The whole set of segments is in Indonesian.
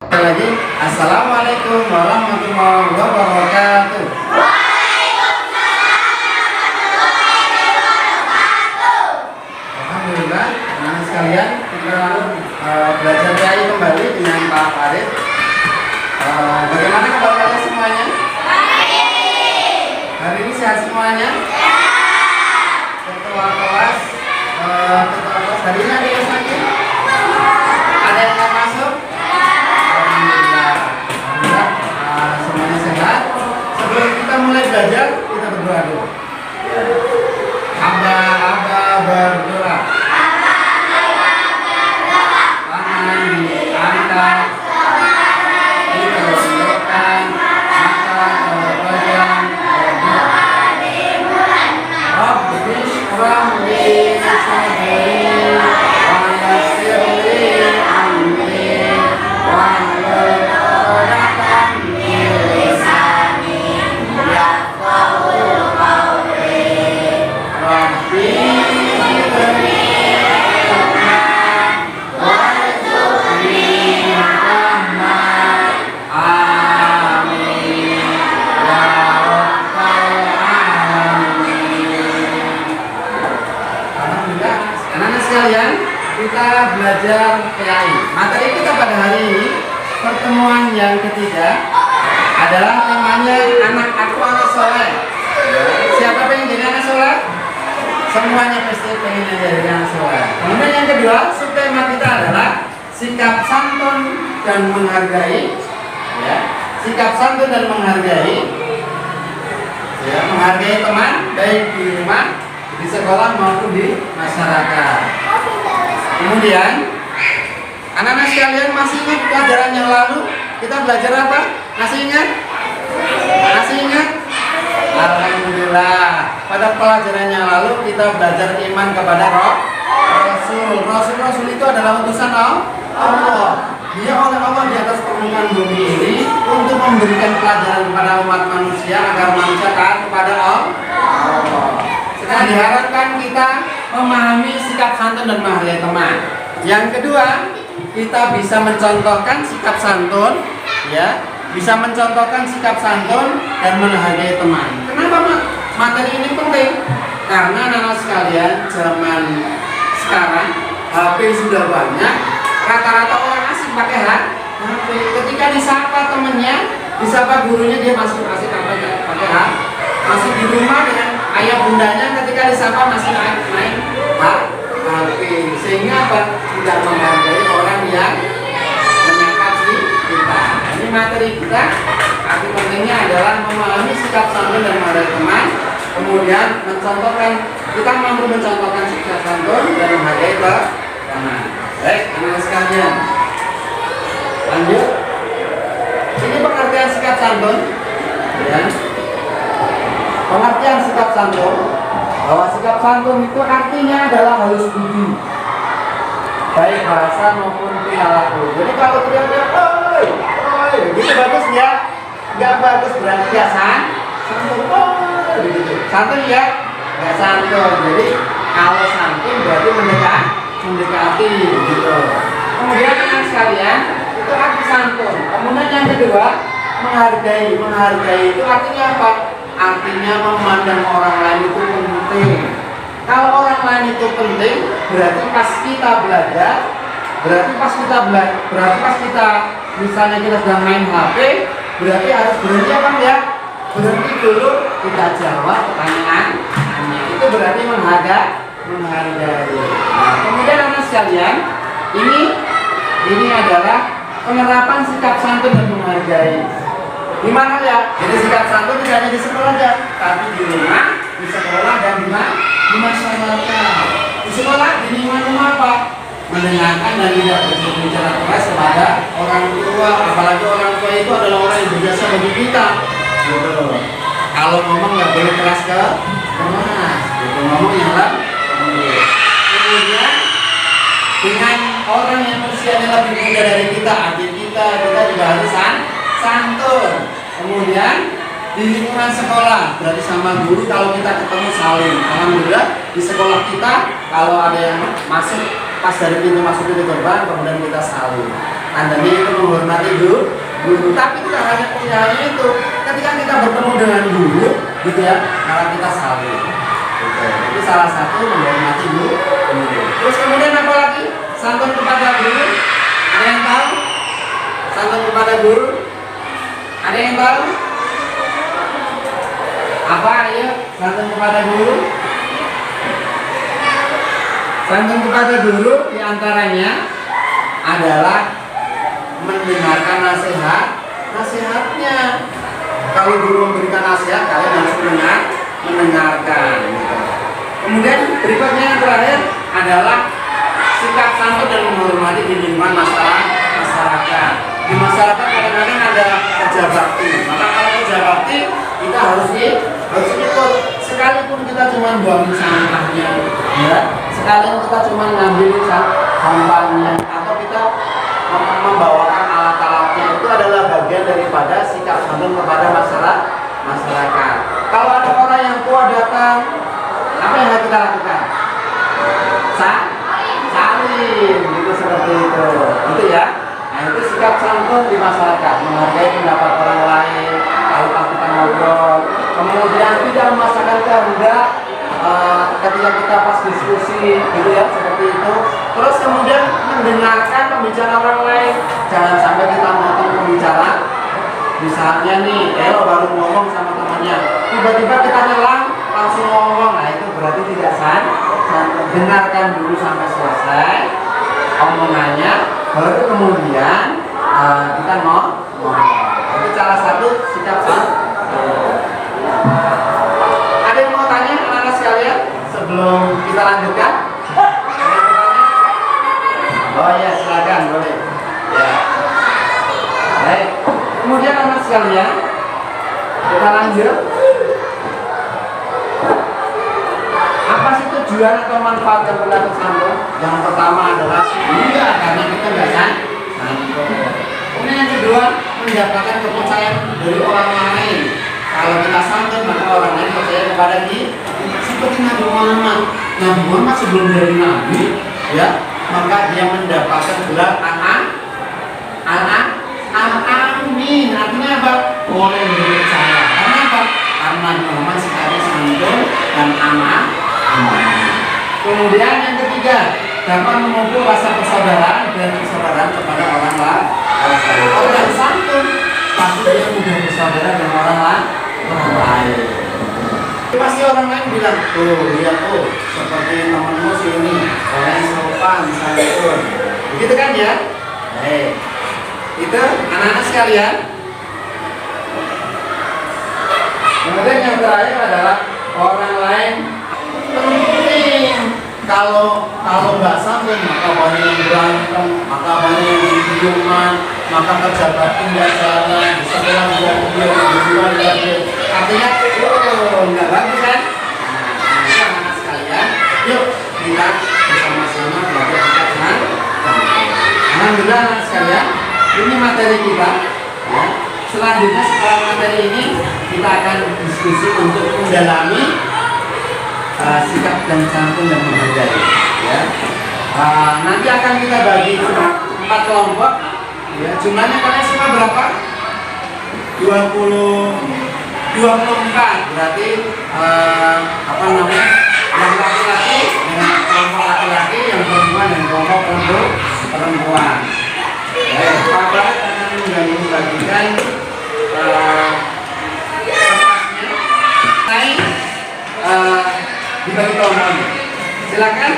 Lagi, Assalamualaikum warahmatullahi wabarakatuh. Alhamdulillah, teman-teman sekalian, kita belajar PAI kembali dengan Pak Farid. Bagaimana kabar kalian semuanya? Hari ini sehat semuanya? Ketua kelas hari ini ada yang sakit? Ada yang mau masuk? Semuanya sehat. Sebelum kita mulai belajar, kita berdoa dulu. Aba berdoa. Tangan diangkat, kita tundukkan, mata terpejam, berdoa. Rabbi shrah li sadri wa yassir li amri wahlul 'uqdatam min lisani yafqahu qawli. Rabbi zidni ilman warzuqni fahman. Amin ya rabbal alamin. Alhamdulillah, anak-anak sekalian, kita belajar PAI. Materi kita pada hari ini, pertemuan yang ketiga, adalah temanya anak aku anak soleh. Siapa pengen jadi anak soleh? Semuanya pasti pengen jadi anak soleh. Kemudian yang kedua, subtema kita adalah sikap santun dan menghargai. Ya, sikap santun dan menghargai. Ya, menghargai teman baik di rumah, di sekolah maupun di masyarakat. Kemudian, anak-anak sekalian masih ingat pelajaran yang lalu kita belajar apa? Masih ingat? Masih ingat? Alhamdulillah. Pada pelajaran yang lalu kita belajar iman kepada Rasul. Rasul itu adalah utusan Allah. Dia oleh Allah di atas permukaan bumi ini untuk memberikan pelajaran kepada umat manusia agar manusia taat kepada Allah. Sekarang diharapkan kita memahami sikap santun dan menghargai teman. Yang kedua, kita bisa mencontohkan sikap santun, ya, bisa mencontohkan sikap santun dan menghargai teman. Kenapa materi ini penting? Karena anak-anak sekalian, zaman sekarang HP sudah banyak, rata-rata orang asing pakai HP. Ketika disapa temennya, disapa gurunya, dia masih pakai HP. Masih di rumah dengan ayah bundanya, ketika disapa masih main HP. Sehingga tidak menghargai orang yang menyapa kita. Ini materi kita. Arti pentingnya adalah memahami sikap santun dan menghargai teman. Kemudian mencontohkan, kita mampu mencontohkan sikap santun dan menghargai teman. Baik, anak-anak sekalian, lanjut. Ini pengertian sikap santun, ya. Pengertian sikap santun, bahwa sikap santun itu artinya adalah halus budi, baik bahasa maupun perilaku. Jadi kalau teriak-teriak, oi, gitu bagus ya? Nggak bagus, berarti ya santun, begitu. Santun ya, nggak santun. Jadi kalau santun berarti mendekati, gitu. Kemudian anak sekalian, itu arti santun. Kemudian yang kedua, menghargai itu artinya apa? Artinya memandang orang lain itu penting. Kalau orang lain itu penting, berarti pas kita belajar, berarti pas kita misalnya kita sedang main HP, berarti harus berhenti apa ya? Berhenti dulu, kita jawab pertanyaan. Itu berarti menghargai. Nah, kemudian anak sekalian, ini adalah penerapan sikap santun dan menghargai. Di mana ya? Jadi sikap santun tidak hanya di sekolah aja, tapi di rumah, di sekolah dan di masyarakat. Di sekolah, di lingkungan rumah apa? Mendengarkan dan tidak berbicara keras kepada orang tua. Apalagi orang tua itu adalah orang yang berjasa bagi kita. Gitu. Kalau ngomong nggak boleh keras keras. Gitu. Ngomong yang lembut. Kemudian dengan orang yang usianya lebih muda dari kita, adik kita juga harus santun. Kemudian di lingkungan sekolah, berarti sama guru kalau kita ketemu saling. Alhamdulillah di sekolah kita kalau ada yang masuk pas dari pintu masuk itu gerbang, kemudian kita saling. tandanya itu menghormati guru. Tapi tidak hanya itu, ketika kita bertemu dengan guru gitu ya, maka kita saling gitu. Itu salah satu menghormati guru. Terus kemudian apa lagi? Santun kepada guru. Ada yang tahu? Santun kepada guru. Ada yang tahu? Apa ya santun kepada guru? Santun kepada guru diantaranya adalah mendengarkan nasihatnya. Kalau guru memberikan nasihat, kalian harus mendengarkan. Gitu. Kemudian berikutnya yang terakhir adalah sikap santun dan menghormati di lingkungan masyarakat. Di masyarakat kadang-kadang ada kerja bakti. Maka kalau kerja bakti kita harus ikut. Sekalipun kita cuma buangin sampahnya, ya. Sekalipun kita cuma ngambil sampahnya, atau kita membawakan alat-alatnya, itu adalah bagian daripada sikap santun kepada masyarakat. Kalau ada orang yang tua datang, apa yang harus kita lakukan? Salim, gitu seperti itu, gitu ya. Nah itu sikap santun di masyarakat, menghargai pendapat orang lain, lalu kita ngobrol, kemudian tidak memaksakan kehendak ketika kita pas diskusi, gitu ya, seperti itu. Terus kemudian mendengarkan pembicaraan orang lain, jangan sampai kita motong pembicaraan. Misalnya nih, Elo baru ngomong sama temannya, tiba-tiba kita nyelang langsung ngomong, nah itu berarti tidak dengarkan dulu sampai selesai omongannya, baru kemudian kita ngomong. Itu salah satu sikap santun. Ada yang mau tanya anak-anak sekalian sebelum kita lanjutkan? Oh ya, silakan, boleh. Ya. Baik. Kemudian anak sekalian, kita lanjut. Apa sih tujuan atau manfaat yang berlaku santun? Yang pertama adalah karena kita nggak santun. Kemudian yang kedua, mendapatkan kepercayaan dari orang lain. Kalau kita santun, maka orang lain percaya kepada kita. Seperti Nabi Muhammad. Nabi Muhammad sebelum dari Nabi, ya, maka dia mendapatkan gelar Al-Amin. Artinya apa? Orang yang dipercaya. Karena apa? Karena Nabi Muhammad sekali santun dan amanah. Kemudian yang ketiga, dapat memupuk rasa persaudaraan dan persaudaraan kepada orang lain. Orang yang santun pasti dia mudah bersaudara dengan orang lain. Pasti orang lain bilang, tuh lihat tuh seperti temanmu sini, orang yang sopan, santun. Begitu kan ya? Itu anak-anak sekalian. Kemudian yang terakhir adalah orang lain penting. Kalau nggak santun, maka banyak yang berantem, maka banyak yang ciuman, maka kerja bakti nggak jalan, di sekolah nggak diam, di luar nggak diam. Artinya, nggak bagus kan? Nah, anak-anak sekalian, yuk kita bersama-sama belajar sikap santun. Alhamdulillah anak sekalian, ini materi kita. Ya. Selanjutnya setelah materi ini kita akan diskusi untuk mendalami sikap dan santun dan menghargai. Ya. Nanti akan kita bagi 4 kelompok. Ya, jumlahnya kalian semua berapa? 24. Berarti apa namanya? Yang laki-laki dengan kelompok laki-laki, yang perempuan dan kelompok perempuan. Pak Barat akan membagikan dibagi kelompoknya. Silakan.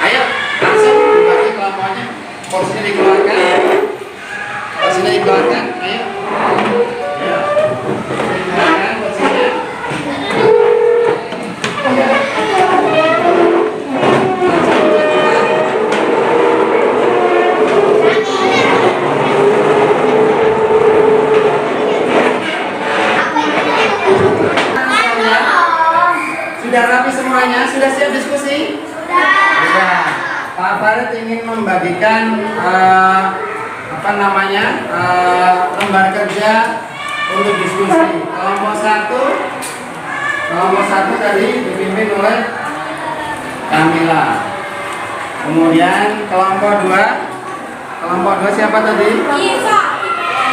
Ayo langsung dibagi kelompoknya. Porsinya dikeluarkan. Ayo. Ya. Dikeluarkan porsinya. Ya. Sudah rapi semuanya? Sudah siap diskusi? Sudah. Pak Farid ingin membagikan lembar kerja untuk diskusi. Kelompok satu tadi dipimpin oleh Kamila. Kemudian kelompok 2 Kelompok 2 siapa tadi? Iva.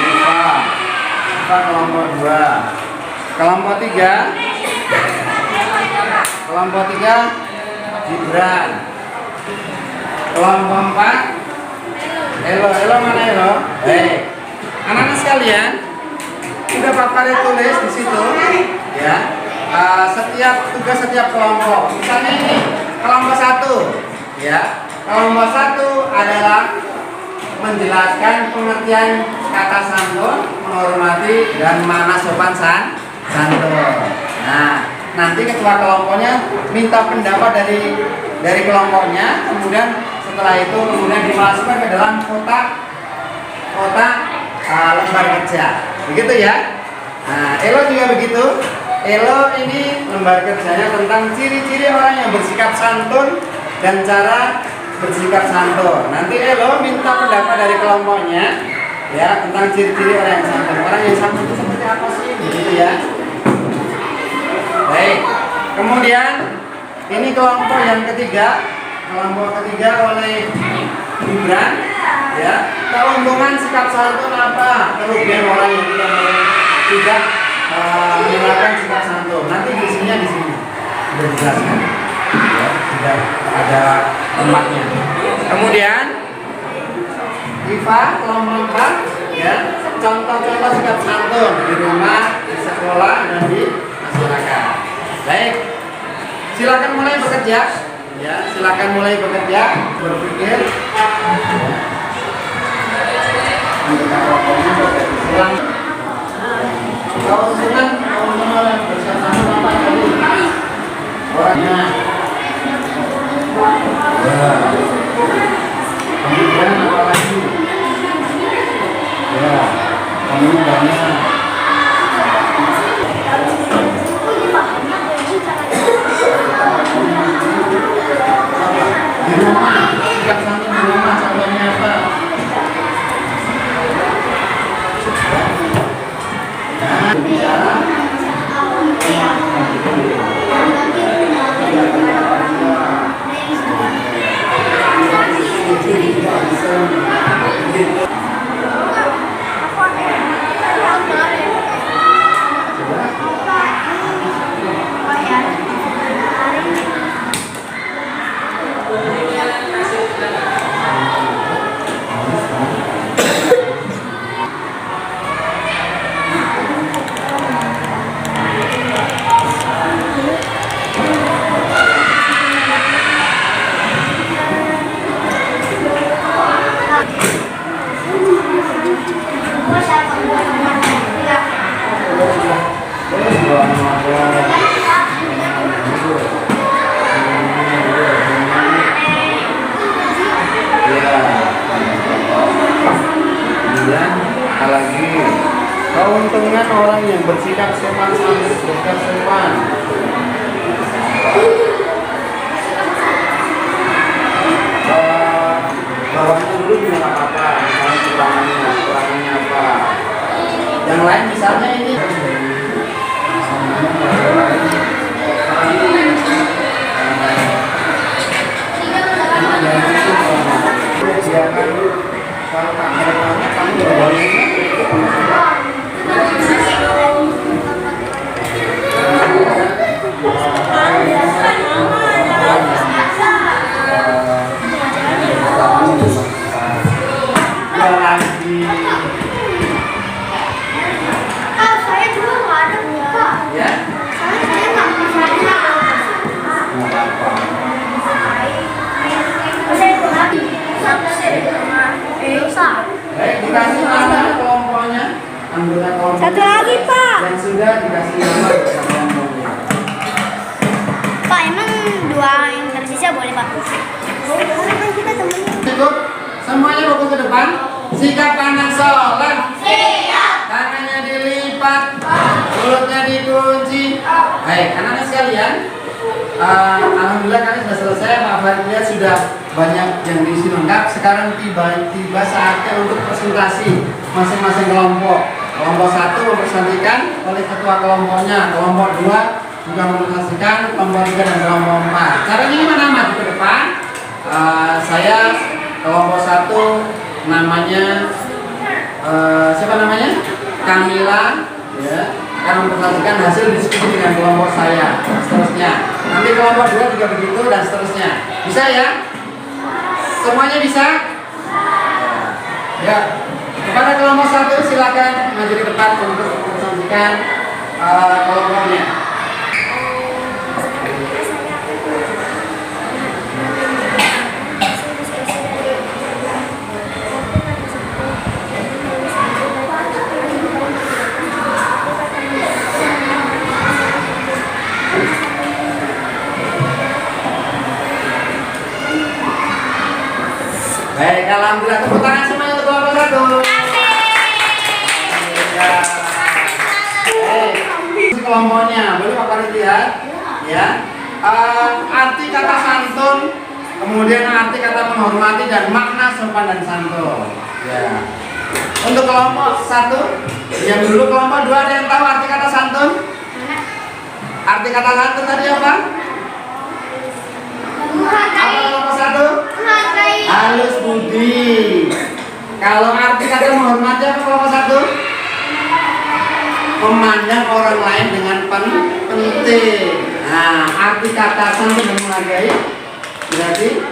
Iva kelompok 2. Kelompok 3. Kelompok 3 Gibran. Kelompok 4 Elo. Elo mana Elo? Hei, anak-anak sekalian, udah Papa tulis di situ ya. Setiap tugas setiap kelompok. Misalnya ini kelompok 1 ya. Kelompok 1 adalah menjelaskan pengertian kata santun, menghormati dan mana sopan santun. Nah, nanti ketua kelompoknya minta pendapat dari kelompoknya, kemudian setelah itu kemudian dimasukkan ke dalam kotak lembar kerja. Begitu ya. Nah, Elo juga begitu. Elo ini lembar kerjanya tentang ciri-ciri orang yang bersikap santun dan cara bersikap santun. Nanti Elo minta pendapat dari kelompoknya ya tentang ciri-ciri orang yang santun. Orang yang santun itu seperti apa sih? Begitu ya. Baik. Kemudian ini kelompok yang ketiga. Kelompok ketiga oleh Gibran ya. Keuntungan sikap santun apa? Kerugian orang yang tidak menggunakan sikap santun. Nanti isinya di sini sudah dijelaskan. Ya, sudah ada tempatnya. Kemudian Iva kelompok 4 ya, contoh-contoh sikap santun di rumah, di sekolah dan di masyarakat. Baik, silakan mulai bekerja. Ya, silakan mulai bekerja, berpikir. Keuntungan bersama apa tadi? Orangnya. Ya. Kemudian apa lagi? Ya, kemudiannya. Di rumah, sikap santun di rumah contohnya apa? Nah, bicara. Lagi keuntungan orang yang bersikap sopan bersikap sopan. Bawahnya dulu juga apa? Misalnya kurangannya apa? Yang lain misalnya ini. Silakan kalau tak ada kamu boleh. Dikasih nama kelompoknya, anggota kelompok. Satu lagi Pak. Yang sudah dikasih nama kelompoknya. Pak, emang 2 yang tersisa boleh Pak? Boleh kan kita temenin. Cukup, semuanya fokus ke depan. Sikap kanan soleh. Siap. Tangannya dilipat. Mulutnya dikunci. Baik, anak-anak sekalian. Alhamdulillah kalian sudah selesai. Pak Faria sudah banyak yang diisi lengkap. Sekarang tiba saatnya untuk presentasi masing-masing kelompok. Kelompok 1 mempresentasikan oleh ketua kelompoknya. Kelompok 2 juga mempresentasikan, kelompok 3 dan kelompok 4. Caranya gimana? Maju ke depan. Saya kelompok 1 namanya siapa namanya? Kamila, ya, akan mempresentasikan hasil diskusi dengan kelompok saya, seterusnya. Nanti kelompok 2 juga begitu dan seterusnya. Bisa ya? Semuanya bisa? Ya. Kepada kelompok 1 silakan maju ke depan untuk mempresentasikan kelompoknya. Baik, alhamdulillah, tepuk tangan semuanya untuk kelompok 1. Kelompoknya, boleh Bapak lihat? Ya. Arti kata santun, kemudian arti kata menghormati dan makna sopan dan santun. Ya. Untuk kelompok 1, yang dulu kelompok 2 ada yang tahu arti kata santun? Arti kata santun tadi apa? Apa kelompok 1? Halus budi. Kalau arti kata menghormati apa kelompok 1? Memandang orang lain dengan penting. Nah, arti kata santun dan menghargai berarti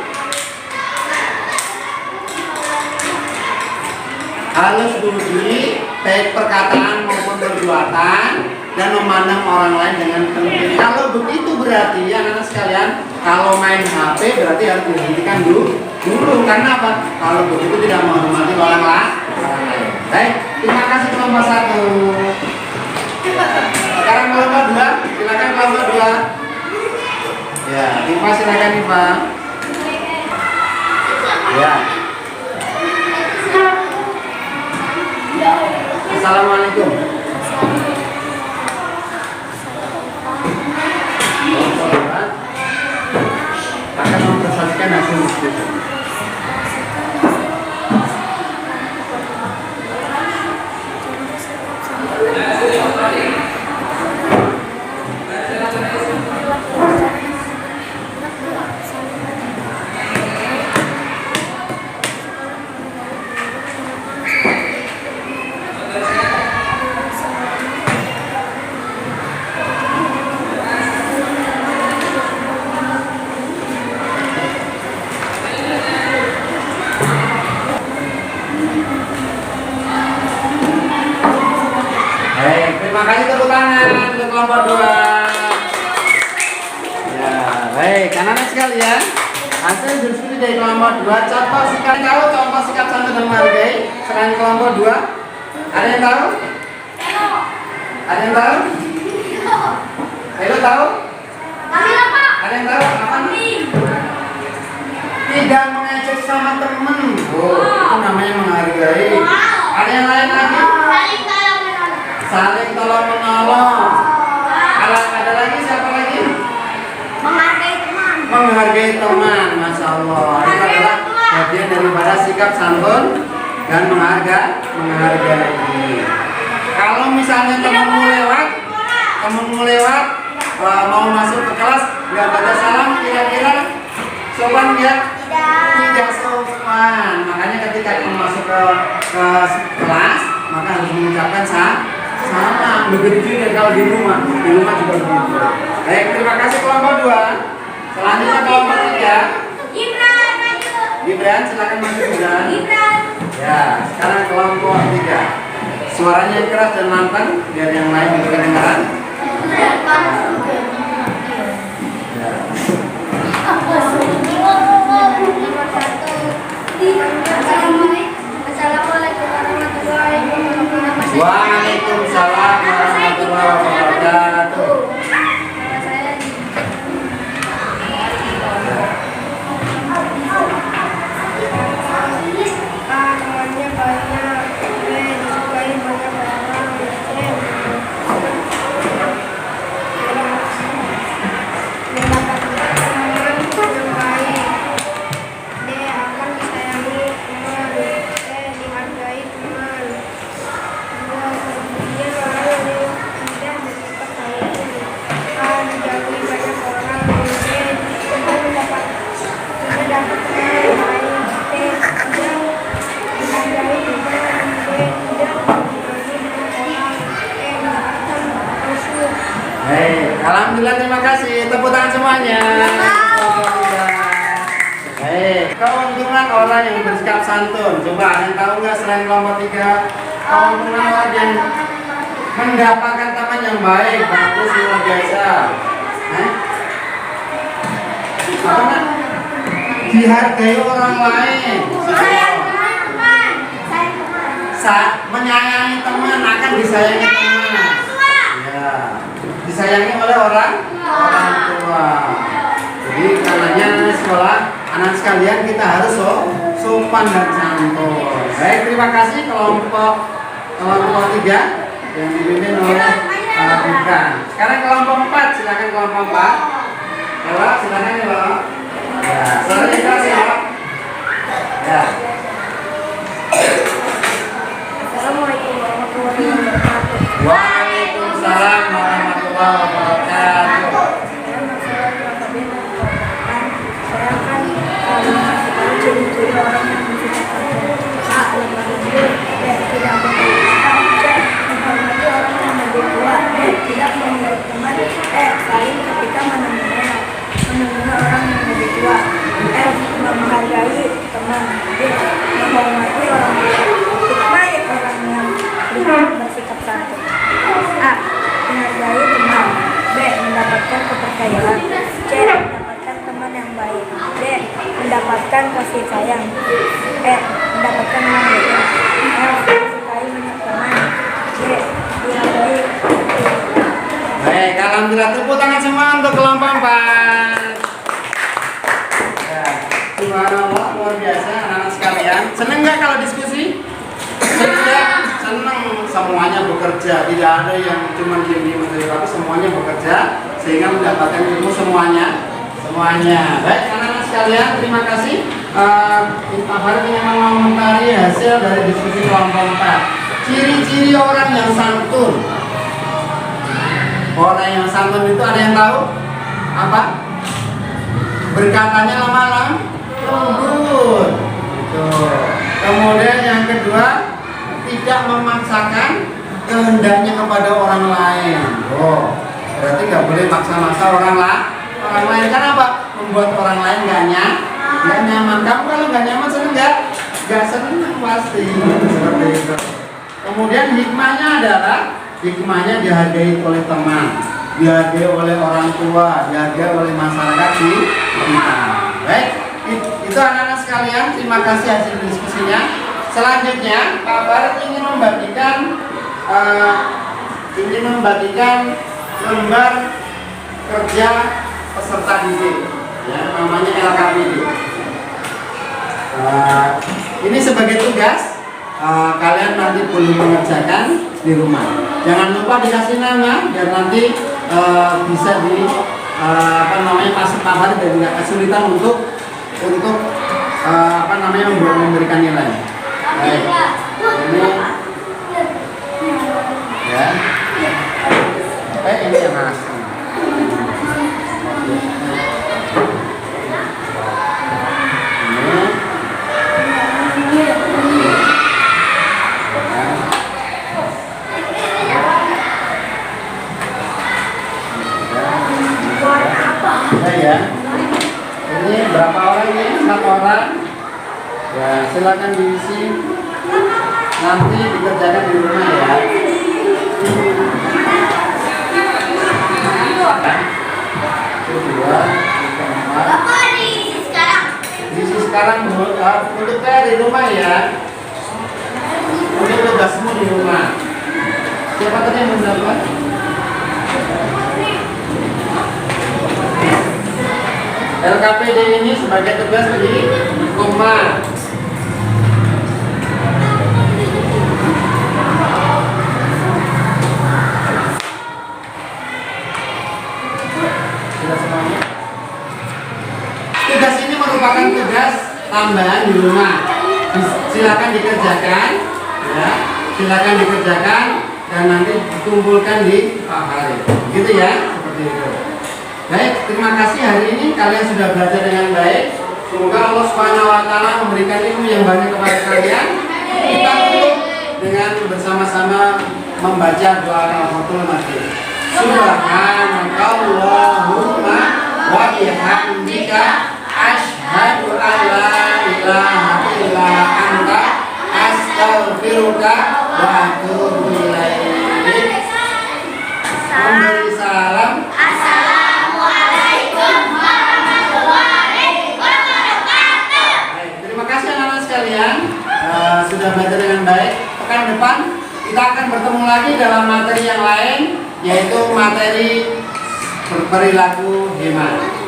halus budi, baik perkataan maupun perbuatan, dan memandang orang lain dengan penting. Kalau begitu berarti ya anak-anak sekalian, kalau main HP berarti harus dihentikan dulu. Karena apa? Kalau begitu tidak menghormati orang lain. Baik, terima kasih kelompok 1. Sekarang kelompok 2, silakan kelompok 2. Ya, Iva silakan Iva. Ya. Assalamualaikum. Kelompok 2 akan mempresentasikan hasil diskusi. Terima kasih, tepuk tangan untuk kelompok 2. Ya, baik, anak-anak sekalian, hasil diskusi dari kelompok 2, contoh sikap santun dan menghargai selain kelompok 2. Ada yang tahu? Ada yang tahu? Ayo tahu? Ada yang tahu? Apa nih? Tidak mengejek sama temen. Oh, itu namanya menghargai. Ada yang lain lagi? Saling tolong menolong. Kalau ada lagi, siapa lagi? Menghargai teman. Masya Allah, itu adalah bagian daripada sikap santun dan menghargai. Kalau misalnya temenmu lewat mau masuk ke kelas nggak baca salam, kira-kira sopan ya? Tidak sopan. Makanya ketika kamu masuk ke kelas, maka harus mengucapkan salam. Begitu ya kalau di rumah juga begitu. Baik, terima kasih kelompok 2. Selanjutnya kelompok 3. Gibran, silakan maju Gibran. Ya, sekarang kelompok 3. Suaranya yang keras dan lantang biar yang lain juga kedengaran. Assalamualaikum warahmatullahi wabarakatuh. Waalaikumsalam warahmatullahi wabarakatuh. Temannya banyak, disukai banyak orang. Mendapat teman yang baik. semuanya. Baik, keuntungan orang yang bersikap santun. Coba ada yang tahu nggak selain kelompok 3? Keuntungan orang yang mendapatkan teman yang baik, bagus, luar biasa. Apa nak? Dihargai orang lain. Menyayangi teman akan disayangi teman. Ya, disayangi oleh orang tua. Jadi karenanya sekolah anak sekalian kita harus sopan dan santun. Baik, terima kasih kelompok 3 yang dipimpin oleh Bukan. Sekarang kelompok 4, silakan kelompok 4. Ela, silakan Ela. Ya, suaranya keras ya. Ya. Assalamualaikum warahmatullahi wabarakatuh. Waalaikumsalam warahmatullahi wabarakatuh. Saya akan mengasih tahu ciri-ciri orang yang bersikap santun. A. Lemah lembut. B. Tidak memperhatikan. C. Menghormati orang yang lebih tua. D. Tidak memiliki teman. E. Saling ketika menemui orang yang lebih tua. F. Menghargai teman. D. Menghormati orang tua. Baik orang yang bersikap santun. A. Menghargai teman. B. Mendapatkan kepercayaan. C. Mendapatkan teman yang baik. D. Mendapatkan kasih sayang. E. Mendapatkan manfaat. F. Disukai banyak teman. G. Dihargai. Baik, alhamdulillah, tepuk tangan semua untuk kelompok 4. Ya, subhanallah, luar biasa anak-anak sekalian. Seneng nggak kalau diskusi? Seneng, semuanya bekerja, tidak ada yang cuma diem-diem saja, tapi semuanya bekerja sehingga mendapatkan ilmu semuanya. Baik anak-anak sekalian, terima kasih. Pak Farid ingin mengomentari hasil dari diskusi kelompok 4. Ciri-ciri orang yang santun. Orang yang santun itu ada yang tahu? Apa? Berkatanya lembut. Gitu. Kemudian yang kedua, tidak memaksakan kehendaknya kepada orang lain. Oh, berarti nggak boleh maksa-maksa orang lain. Kenapa? Membuat orang lain nggak nyaman. Kamu kalau nggak nyaman seneng nggak? Nggak seneng pasti. Seperti itu. Kemudian hikmahnya dihargai oleh teman, dihargai oleh orang tua, dihargai oleh masyarakat di kita. Baik, itu anak-anak sekalian. Terima kasih hasil diskusinya. Selanjutnya, Pak Farid ingin membagikan lembar kerja peserta didik, ya, namanya LKPD. Ini sebagai tugas, kalian nanti boleh mengerjakan di rumah. Jangan lupa dikasih nama, biar nanti bisa Pak Farid dan tidak kesulitan untuk memberikan nilai. Baik, ini ya. Ini yang asli. Ya. Ini berapa orang ini? 1 orang. Ya, silakan diisi. Nanti dikerjakan di rumah ya. Kedua, diisi sekarang untuk PR di rumah ya. Untuk tugasmu di rumah. Siapa tadi yang mendapat? LKPD ini sebagai tugas di rumah. Tugas ini merupakan tugas tambahan di rumah. Silakan dikerjakan, ya. Silakan dikerjakan dan nanti dikumpulkan di Pak Farid. Gitu ya, seperti itu. Baik, terima kasih hari ini kalian sudah belajar dengan baik. Semoga Allah SWT memberikan ilmu yang banyak kepada kalian. Kita tutup dengan bersama-sama membaca doa Al-Fatihah. Subhanakallahumma wa bihamdika asyhadu an la ilaha illa anta astaghfiruka wa atubu ilaik. Memberi salam. Assalamualaikum warahmatullahi wabarakatuh. Baik, terima kasih anak-anak sekalian, sudah belajar dengan baik. Pekan depan kita akan bertemu lagi dalam materi yang lain, yaitu materi berperilaku hemat.